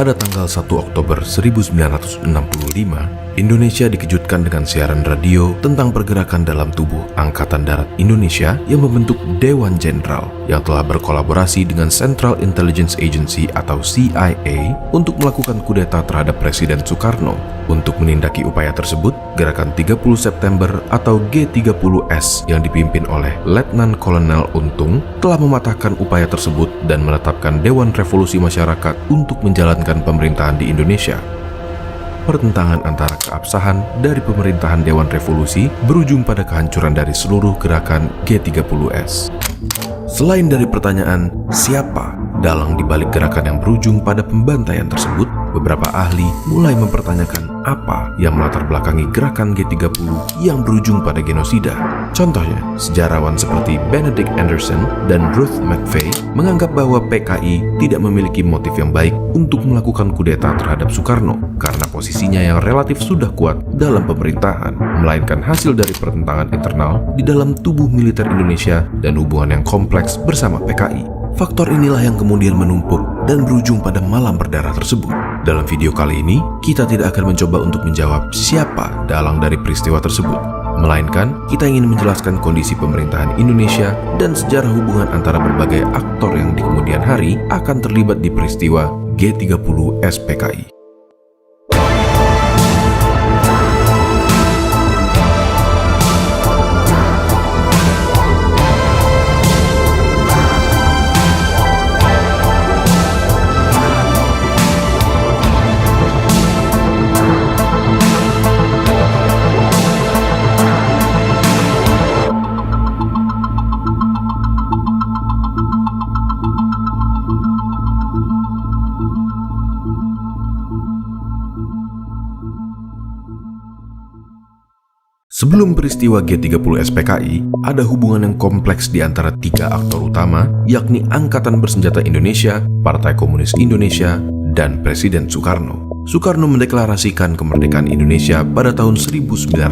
Pada tanggal 1 Oktober 1965, Indonesia dikejutkan dengan siaran radio tentang pergerakan dalam tubuh Angkatan Darat Indonesia yang membentuk Dewan Jenderal yang telah berkolaborasi dengan Central Intelligence Agency atau CIA untuk melakukan kudeta terhadap Presiden Soekarno. Untuk menindaki upaya tersebut, Gerakan 30 September atau G30S yang dipimpin oleh Letnan Kolonel Untung telah mematahkan upaya tersebut dan menetapkan Dewan Revolusi Masyarakat untuk menjalankan pemerintahan di Indonesia. Pertentangan antara keabsahan dari pemerintahan Dewan Revolusi berujung pada kehancuran dari seluruh gerakan G30S. Selain dari pertanyaan siapa dalang dibalik gerakan yang berujung pada pembantaian tersebut, beberapa ahli mulai mempertanyakan apa yang melatar belakangi gerakan G30 yang berujung pada genosida. Contohnya, sejarawan seperti Benedict Anderson dan Ruth McVeigh menganggap bahwa PKI tidak memiliki motif yang baik untuk melakukan kudeta terhadap Soekarno karena posisinya yang relatif sudah kuat dalam pemerintahan, melainkan hasil dari pertentangan internal di dalam tubuh militer Indonesia dan hubungan yang kompleks bersama PKI. Faktor inilah yang kemudian menumpuk dan berujung pada malam berdarah tersebut. Dalam video kali ini, kita tidak akan mencoba untuk menjawab siapa dalang dari peristiwa tersebut, melainkan kita ingin menjelaskan kondisi pemerintahan Indonesia dan sejarah hubungan antara berbagai aktor yang di kemudian hari akan terlibat di peristiwa G30 SPKI. Sebelum peristiwa G30 SPKI, ada hubungan yang kompleks di antara tiga aktor utama, yakni Angkatan Bersenjata Indonesia, Partai Komunis Indonesia, dan Presiden Soekarno. Soekarno mendeklarasikan kemerdekaan Indonesia pada tahun 1945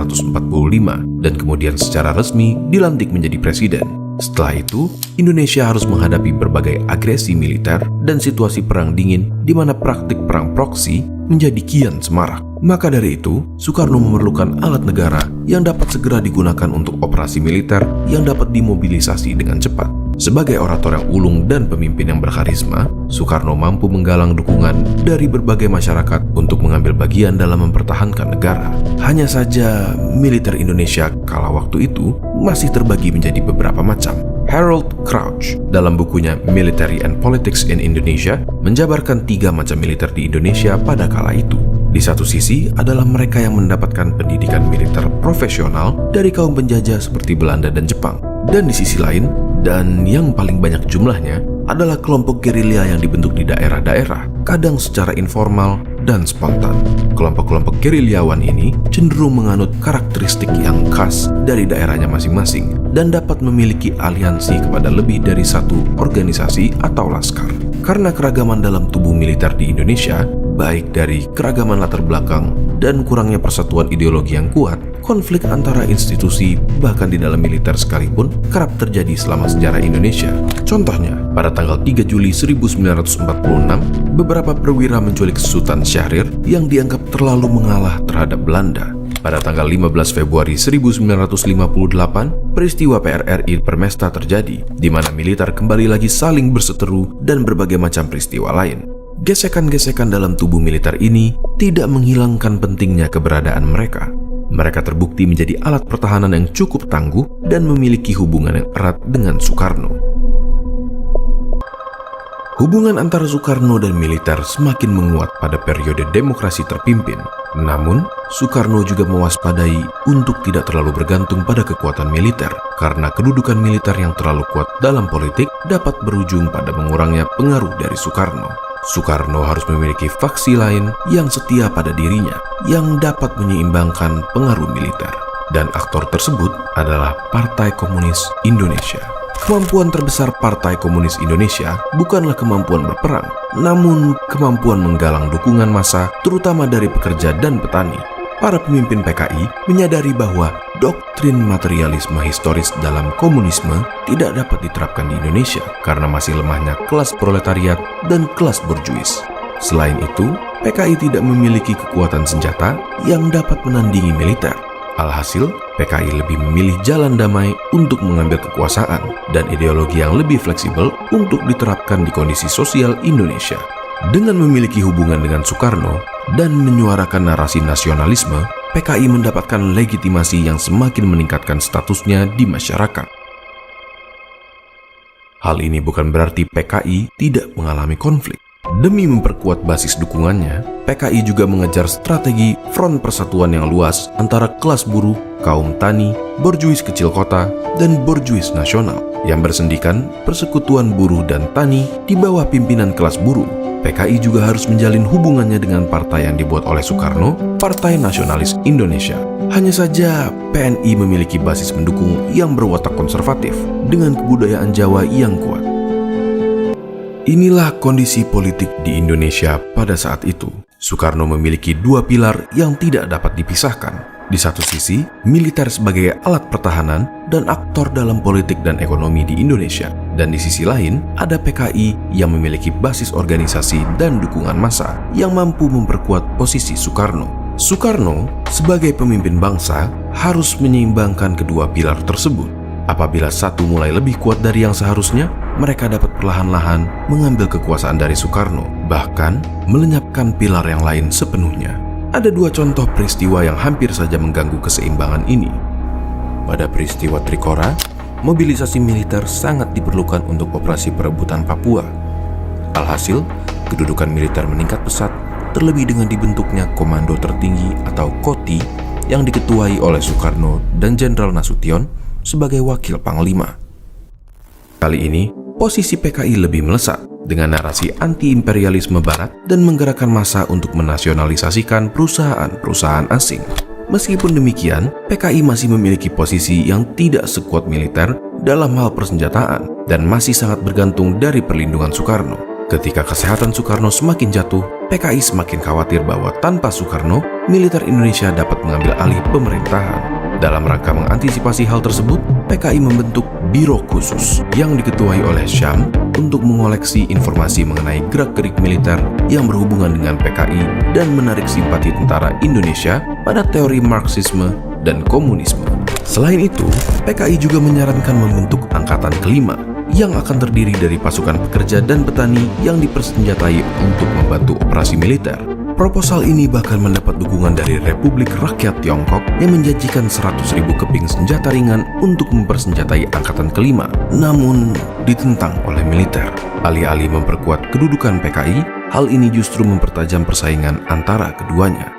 dan kemudian secara resmi dilantik menjadi presiden. Setelah itu, Indonesia harus menghadapi berbagai agresi militer dan situasi perang dingin di mana praktik perang proksi menjadi kian semarak. Maka dari itu, Soekarno memerlukan alat negara yang dapat segera digunakan untuk operasi militer yang dapat dimobilisasi dengan cepat. Sebagai orator yang ulung dan pemimpin yang berkarisma, Soekarno mampu menggalang dukungan dari berbagai masyarakat untuk mengambil bagian dalam mempertahankan negara. Hanya saja, militer Indonesia kala waktu itu masih terbagi menjadi beberapa macam. Harold Crouch dalam bukunya Military and Politics in Indonesia menjabarkan tiga macam militer di Indonesia pada kala itu. Di satu sisi adalah mereka yang mendapatkan pendidikan militer profesional dari kaum penjajah seperti Belanda dan Jepang. Dan di sisi lain, dan yang paling banyak jumlahnya, adalah kelompok gerilya yang dibentuk di daerah-daerah, kadang secara informal dan spontan. Kelompok-kelompok gerilyawan ini cenderung menganut karakteristik yang khas dari daerahnya masing-masing dan dapat memiliki aliansi kepada lebih dari satu organisasi atau laskar. Karena keragaman dalam tubuh militer di Indonesia, baik dari keragaman latar belakang dan kurangnya persatuan ideologi yang kuat, konflik antara institusi bahkan di dalam militer sekalipun kerap terjadi selama sejarah Indonesia. Contohnya, pada tanggal 3 Juli 1946, beberapa perwira menculik Sultan Syahrir yang dianggap terlalu mengalah terhadap Belanda. Pada tanggal 15 Februari 1958, peristiwa PRRI Permesta terjadi, di mana militer kembali lagi saling berseteru dan berbagai macam peristiwa lain. Gesekan-gesekan dalam tubuh militer ini tidak menghilangkan pentingnya keberadaan mereka. Mereka terbukti menjadi alat pertahanan yang cukup tangguh dan memiliki hubungan yang erat dengan Soekarno. Hubungan antara Soekarno dan militer semakin menguat pada periode demokrasi terpimpin. Namun, Soekarno juga mewaspadai untuk tidak terlalu bergantung pada kekuatan militer, karena kedudukan militer yang terlalu kuat dalam politik dapat berujung pada mengurangnya pengaruh dari Soekarno. Soekarno harus memiliki faksi lain yang setia pada dirinya, yang dapat menyeimbangkan pengaruh militer. Dan aktor tersebut adalah Partai Komunis Indonesia. Kemampuan terbesar Partai Komunis Indonesia bukanlah kemampuan berperang, namun kemampuan menggalang dukungan massa, terutama dari pekerja dan petani. Para pemimpin PKI menyadari bahwa doktrin materialisme historis dalam komunisme tidak dapat diterapkan di Indonesia karena masih lemahnya kelas proletariat dan kelas borjuis. Selain itu, PKI tidak memiliki kekuatan senjata yang dapat menandingi militer. Alhasil, PKI lebih memilih jalan damai untuk mengambil kekuasaan dan ideologi yang lebih fleksibel untuk diterapkan di kondisi sosial Indonesia. Dengan memiliki hubungan dengan Soekarno dan menyuarakan narasi nasionalisme, PKI mendapatkan legitimasi yang semakin meningkatkan statusnya di masyarakat. Hal ini bukan berarti PKI tidak mengalami konflik. Demi memperkuat basis dukungannya, PKI juga mengejar strategi front persatuan yang luas antara kelas buruh, kaum tani, borjuis kecil kota, dan borjuis nasional yang bersendikan persekutuan buruh dan tani di bawah pimpinan kelas buruh. PKI juga harus menjalin hubungannya dengan partai yang dibuat oleh Soekarno, Partai Nasionalis Indonesia. Hanya saja, PNI memiliki basis pendukung yang berwatak konservatif dengan kebudayaan Jawa yang kuat. Inilah kondisi politik di Indonesia pada saat itu. Soekarno memiliki dua pilar yang tidak dapat dipisahkan. Di satu sisi, militer sebagai alat pertahanan dan aktor dalam politik dan ekonomi di Indonesia. Dan di sisi lain, ada PKI yang memiliki basis organisasi dan dukungan massa yang mampu memperkuat posisi Soekarno. Soekarno, sebagai pemimpin bangsa, harus menyeimbangkan kedua pilar tersebut. Apabila satu mulai lebih kuat dari yang seharusnya, mereka dapat perlahan-lahan mengambil kekuasaan dari Soekarno, bahkan melenyapkan pilar yang lain sepenuhnya. Ada dua contoh peristiwa yang hampir saja mengganggu keseimbangan ini. Pada peristiwa Trikora, mobilisasi militer sangat diperlukan untuk operasi perebutan Papua. Alhasil, kedudukan militer meningkat pesat, terlebih dengan dibentuknya Komando Tertinggi atau KOTI yang diketuai oleh Soekarno dan Jenderal Nasution sebagai wakil panglima. Kali ini, posisi PKI lebih melesat dengan narasi anti-imperialisme barat dan menggerakkan massa untuk menasionalisasikan perusahaan-perusahaan asing. Meskipun demikian, PKI masih memiliki posisi yang tidak sekuat militer dalam hal persenjataan dan masih sangat bergantung dari perlindungan Soekarno. Ketika kesehatan Soekarno semakin jatuh, PKI semakin khawatir bahwa tanpa Soekarno, militer Indonesia dapat mengambil alih pemerintahan. Dalam rangka mengantisipasi hal tersebut, PKI membentuk Biro Khusus yang diketuai oleh Syam untuk mengoleksi informasi mengenai gerak-gerik militer yang berhubungan dengan PKI dan menarik simpati tentara Indonesia pada teori Marxisme dan komunisme. Selain itu, PKI juga menyarankan membentuk Angkatan Kelima yang akan terdiri dari pasukan pekerja dan petani yang dipersenjatai untuk membantu operasi militer. Proposal ini bahkan mendapat dukungan dari Republik Rakyat Tiongkok yang menjanjikan 100.000 keping senjata ringan untuk mempersenjatai Angkatan Kelima, namun ditentang oleh militer. Alih-alih memperkuat kedudukan PKI, hal ini justru mempertajam persaingan antara keduanya.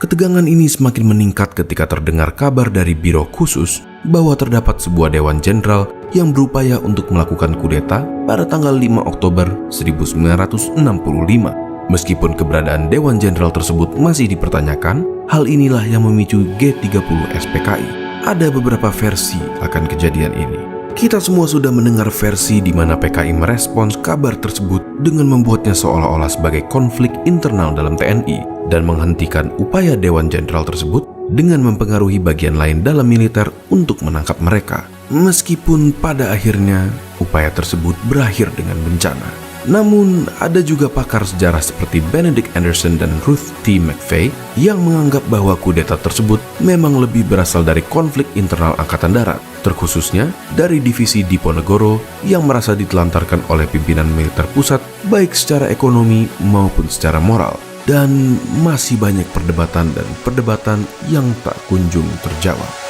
Ketegangan ini semakin meningkat ketika terdengar kabar dari Biro Khusus bahwa terdapat sebuah dewan jenderal yang berupaya untuk melakukan kudeta pada tanggal 5 Oktober 1965. Meskipun keberadaan Dewan Jenderal tersebut masih dipertanyakan, hal inilah yang memicu G30 SPKI. Ada beberapa versi akan kejadian ini. Kita semua sudah mendengar versi di mana PKI merespons kabar tersebut dengan membuatnya seolah-olah sebagai konflik internal dalam TNI dan menghentikan upaya Dewan Jenderal tersebut dengan mempengaruhi bagian lain dalam militer untuk menangkap mereka. Meskipun pada akhirnya upaya tersebut berakhir dengan bencana. Namun, ada juga pakar sejarah seperti Benedict Anderson dan Ruth T. McVeigh yang menganggap bahwa kudeta tersebut memang lebih berasal dari konflik internal Angkatan Darat, terkhususnya dari divisi Diponegoro yang merasa ditelantarkan oleh pimpinan militer pusat baik secara ekonomi maupun secara moral. Dan masih banyak perdebatan yang tak kunjung terjawab.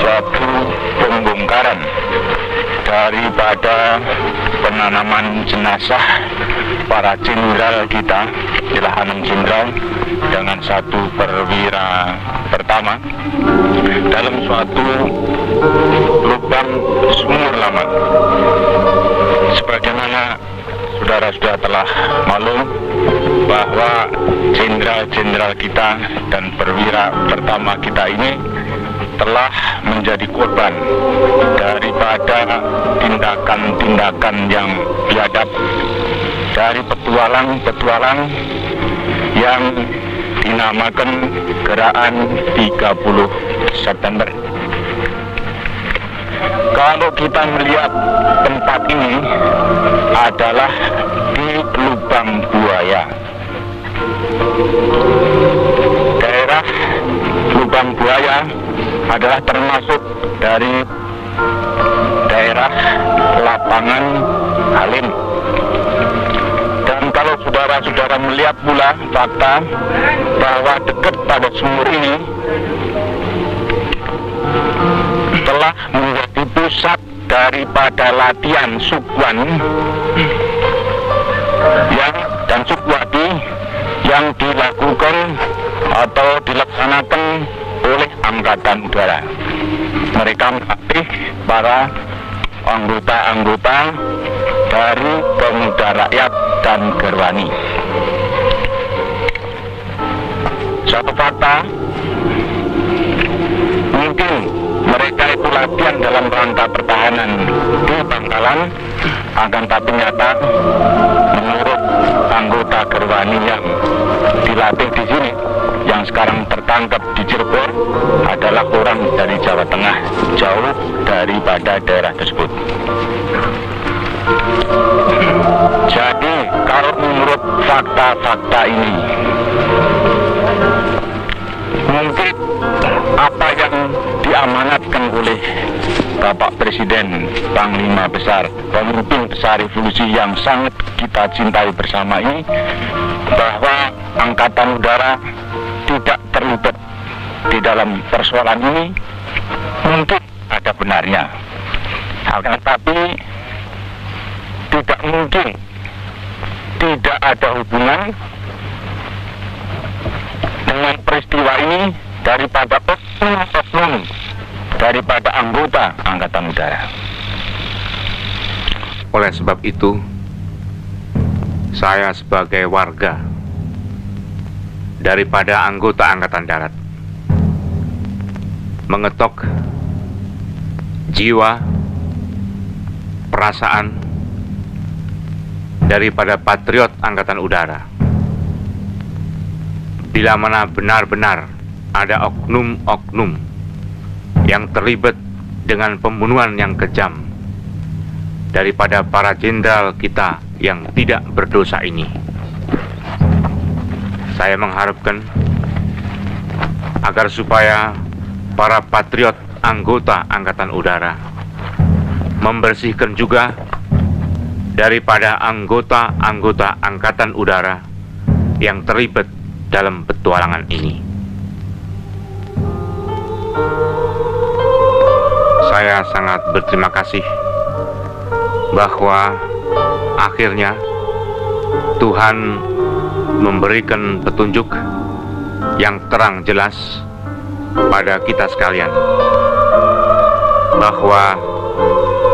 suatu pembongkaran daripada penanaman jenazah para jenderal kita, ialah 6 jenderal dengan 1 perwira pertama dalam suatu lubang sumur lama. Sebagaimana saudara-saudara telah maklum bahwa jenderal-jenderal kita dan perwira pertama kita ini telah menjadi korban daripada tindakan-tindakan yang biadab dari petualang-petualang yang dinamakan Gerakan 30 September. Kalau kita melihat tempat ini adalah di Lubang Buaya. Daerah Lubang Buaya adalah termasuk dari daerah lapangan Halim. Dan kalau saudara-saudara melihat pula fakta bahwa dekat pada sumur ini telah menjadi pusat daripada latihan Sukwan dan Sukwadi yang dilakukan atau dilaksanakan oleh Angkatan Udara. Mereka melatih para anggota-anggota dari Pemuda Rakyat dan Gerwani. Satu fakta, mungkin mereka itu latihan dalam rangka pertahanan di Bangkalan, akan tapi nyata menurut anggota Gerwani yang dilatih di sini, yang sekarang tertangkap di Cirebon adalah orang dari Jawa Tengah, jauh daripada daerah tersebut. Jadi kalau menurut fakta-fakta ini, mungkin apa yang diamanatkan oleh Bapak Presiden, Panglima Besar, pemimpin besar revolusi yang sangat kita cintai bersama ini, bahwa Angkatan Udara tidak terlibat di dalam persoalan ini, mungkin ada benarnya. Akan tetapi tidak mungkin tidak ada hubungan dengan peristiwa ini daripada oknum daripada anggota Angkatan Udara. Oleh sebab itu, saya sebagai warga daripada anggota Angkatan Darat mengetok jiwa, perasaan daripada patriot Angkatan Udara. Bila mana benar-benar ada oknum-oknum yang terlibat dengan pembunuhan yang kejam daripada para jenderal kita yang tidak berdosa ini, saya mengharapkan agar supaya para patriot anggota Angkatan Udara membersihkan juga daripada anggota-anggota Angkatan Udara yang terlibat dalam petualangan ini. Saya sangat berterima kasih bahwa akhirnya Tuhan memberikan petunjuk yang terang jelas pada kita sekalian bahwa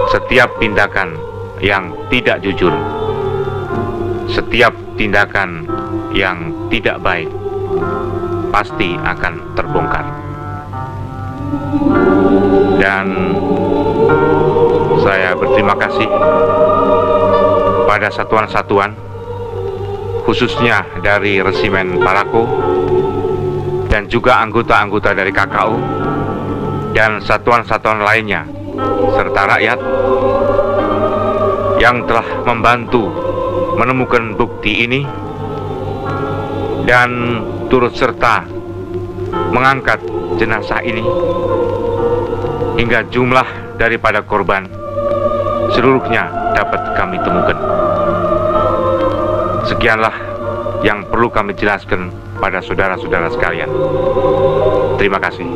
setiap tindakan yang tidak jujur, setiap tindakan yang tidak baik pasti akan terbongkar. Dan saya berterima kasih pada satuan-satuan, khususnya dari Resimen Parako dan juga anggota-anggota dari KKU dan satuan-satuan lainnya serta rakyat yang telah membantu menemukan bukti ini dan turut serta mengangkat jenazah ini hingga jumlah daripada korban seluruhnya dapat kami temukan. Sekianlah yang perlu kami jelaskan pada saudara-saudara sekalian. Terima kasih.